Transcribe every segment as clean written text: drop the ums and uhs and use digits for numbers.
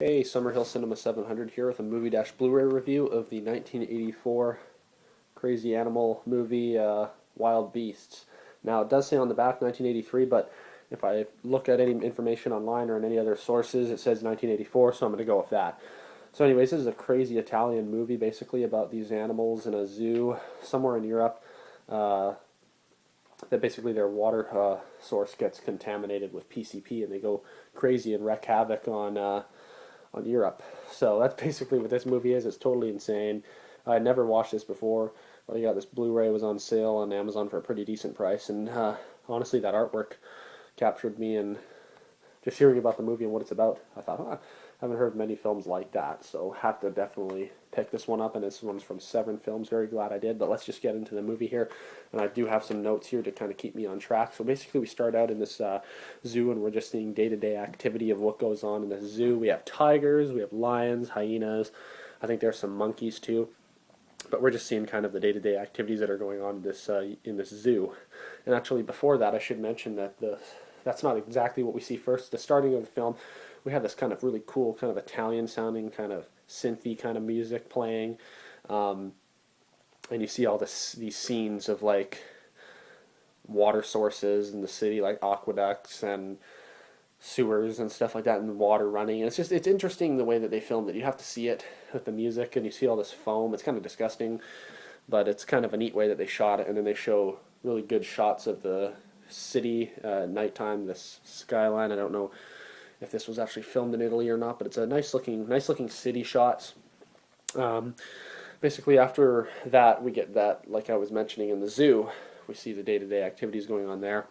Hey, Summerhill Cinema 700 here with a Movie Dash Blu-ray review of the 1984 crazy animal movie Wild Beasts. Now, it does say on the back 1983, but if I look at any information online or in any other sources, it says 1984, so I'm going to go with that. So anyways, this is a crazy Italian movie basically about these animals in a zoo somewhere in Europe. Uh, that basically their water source gets contaminated with PCP and they go crazy and wreak havoc on Europe. So that's basically what this movie is. It's totally insane. I had never watched this before. Well, you got this Blu-ray was on sale on Amazon for a pretty decent price, and honestly, that artwork captured me. And just hearing about the movie and what it's about, I thought, I haven't heard many films like that, so have to definitely pick this one up. And this one's from Severin Films. Very glad I did. But let's just get into the movie here, and I do have some notes here to kind of keep me on track. So basically, we start out in this zoo, and we're just seeing day-to-day activity of what goes on in the zoo. We have tigers, we have lions, hyenas. I think there's some monkeys too. But we're just seeing kind of the day-to-day activities that are going on in this zoo. And actually, before that, I should mention that that's not exactly what we see first. The starting of the film, we have this kind of really cool, kind of Italian-sounding, kind of synthy kind of music playing, and you see all these scenes of like water sources in the city, like aqueducts and sewers and stuff like that, and water running. And it's interesting the way that they filmed it. You have to see it with the music, and you see all this foam. It's kind of disgusting, but it's kind of a neat way that they shot it. And then they show really good shots of the city at nighttime, this skyline. I don't know if this was actually filmed in Italy or not, but it's a nice looking city shots. Um, Basically, after that, we get that, like I was mentioning in the zoo, we see the day-to-day activities going on there.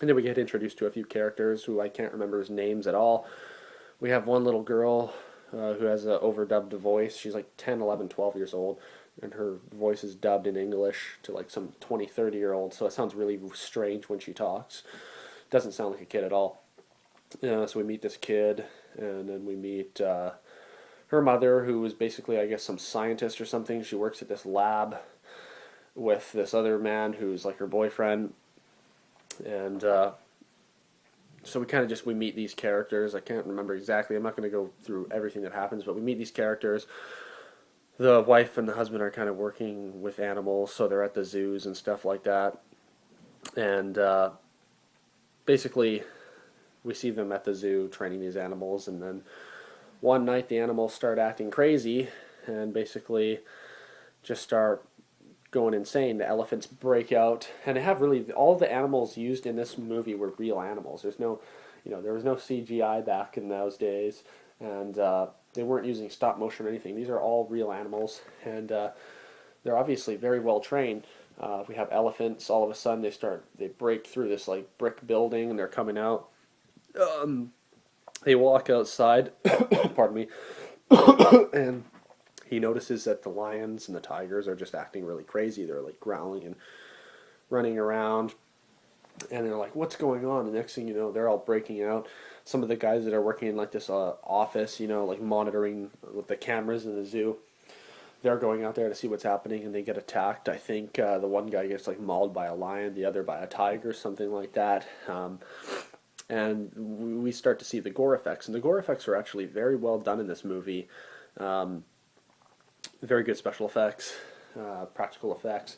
And then we get introduced to a few characters who I can't remember his names at all. We have one little girl who has an overdubbed voice. She's like 10, 11, 12 years old, and her voice is dubbed in English to like some 20, 30-year-old, so it sounds really strange when she talks. Doesn't sound like a kid at all. So we meet this kid, and then we meet her mother, who is basically, I guess, some scientist or something. She works at this lab with this other man who's like her boyfriend, and so we kind of just we meet these characters. I can't remember exactly. I'm not going to go through everything that happens, but we meet these characters. The wife and the husband are kind of working with animals, so they're at the zoos and stuff like that. And basically, we see them at the zoo training these animals, and then one night the animals start acting crazy and basically just start going insane. The elephants break out, and they have really all the animals used in this movie were real animals. There's no, there was no CGI back in those days, and they weren't using stop motion or anything. These are all real animals, and they're obviously very well trained. We have elephants. All of a sudden, they break through this like brick building, and they're coming out. They walk outside, pardon me, and he notices that the lions and the tigers are just acting really crazy. They're like growling and running around, and they're like, "What's going on?" The next thing you know, they're all breaking out. Some of the guys that are working in like this office, like monitoring with the cameras in the zoo, they're going out there to see what's happening, and they get attacked. I think the one guy gets like mauled by a lion, the other by a tiger, something like that. And we start to see the gore effects, and the gore effects are actually very well done in this movie. Um, Very good special effects, practical effects.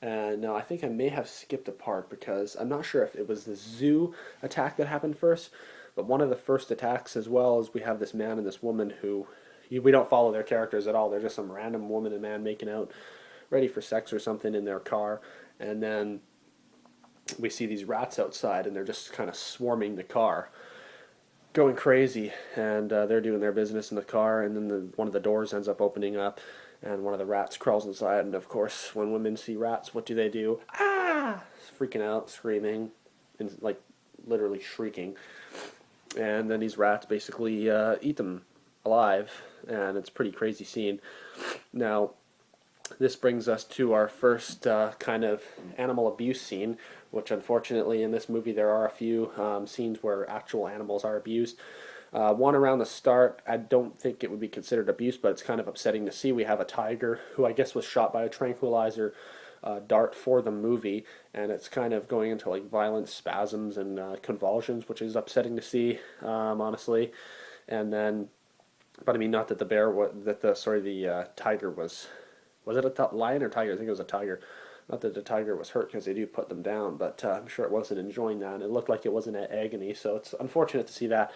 And now I think I may have skipped a part because I'm not sure if it was the zoo attack that happened first, but one of the first attacks as well is we have this man and this woman who we don't follow their characters at all. They're just some random woman and man making out, ready for sex or something in their car, and then we see these rats outside, and they're just kind of swarming the car, going crazy, and they're doing their business in the car, and then one of the doors ends up opening up, and one of the rats crawls inside, and of course, when women see rats, what do? Ah! Freaking out, screaming, and like literally shrieking, and then these rats basically eat them alive, and it's a pretty crazy scene. Now, this brings us to our first kind of animal abuse scene, which unfortunately in this movie there are a few scenes where actual animals are abused. One around the start, I don't think it would be considered abuse, but it's kind of upsetting to see. We have a tiger who I guess was shot by a tranquilizer dart for the movie, and it's kind of going into like violent spasms and convulsions, which is upsetting to see, honestly. And then But I mean, not that the bear was that the sorry the tiger was it a lion or tiger? I think it was a tiger. Not that the tiger was hurt because they do put them down, but I'm sure it wasn't enjoying that. And it looked like it was in agony, so it's unfortunate to see that.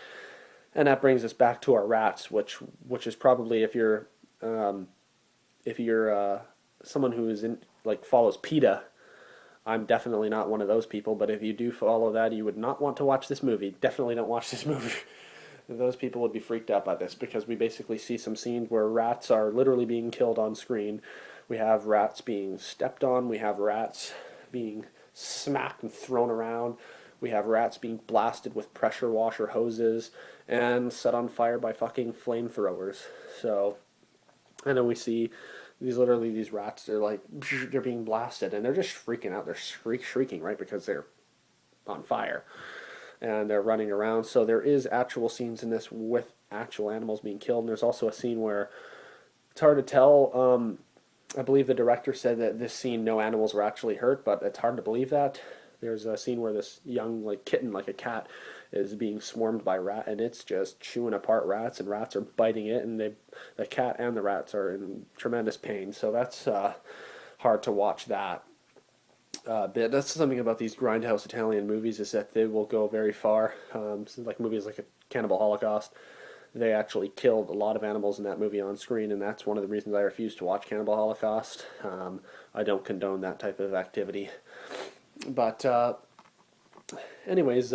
And that brings us back to our rats, which is probably um, if you're someone who is in like follows PETA. I'm definitely not one of those people, but if you do follow that, you would not want to watch this movie. Definitely don't watch this movie. Those people would be freaked out by this because we basically see some scenes where rats are literally being killed on screen. We have rats being stepped on. We have rats being smacked and thrown around. We have rats being blasted with pressure washer hoses and set on fire by fucking flamethrowers. So, and then we see these rats. They're like they're being blasted and they're just freaking out. They're shrieking right because they're on fire and they're running around. So there is actual scenes in this with actual animals being killed. And there's also a scene where it's hard to tell. I believe the director said that this scene no animals were actually hurt, but it's hard to believe that. There's a scene where this young like kitten, like a cat, is being swarmed by rat, and it's just chewing apart rats, and rats are biting it, and the cat and the rats are in tremendous pain. So that's hard to watch that. But that's something about these grindhouse Italian movies is that they will go very far. Like movies like a Cannibal Holocaust, they actually killed a lot of animals in that movie on screen, and that's one of the reasons I refuse to watch Cannibal Holocaust. I don't condone that type of activity. But anyways,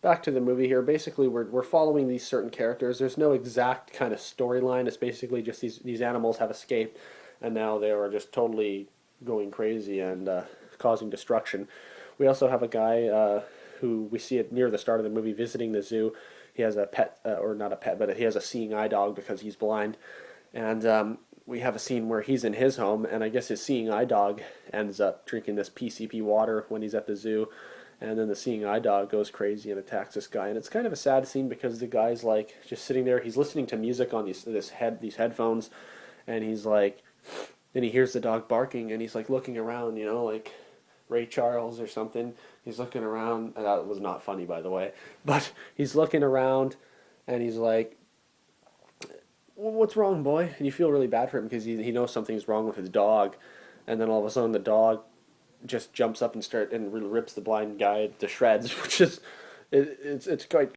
back to the movie here. Basically, we're following these certain characters. There's no exact kind of storyline. It's basically just these animals have escaped, and now they are just totally going crazy and causing destruction. We also have a guy who we see it near the start of the movie visiting the zoo. He has a pet, or not a pet, but he has a seeing eye dog because he's blind. And we have a scene where he's in his home, and I guess his seeing eye dog ends up drinking this PCP water when he's at the zoo. And then the seeing eye dog goes crazy and attacks this guy. And it's kind of a sad scene because the guy's like just sitting there. He's listening to music on these headphones, and he's like, then he hears the dog barking, and he's like looking around, like Ray Charles or something. He's looking around, and that was not funny, by the way, but he's looking around, and he's like, "What's wrong, boy?" And you feel really bad for him because he knows something's wrong with his dog, and then all of a sudden the dog just jumps up and rips the blind guy to shreds, which is it's quite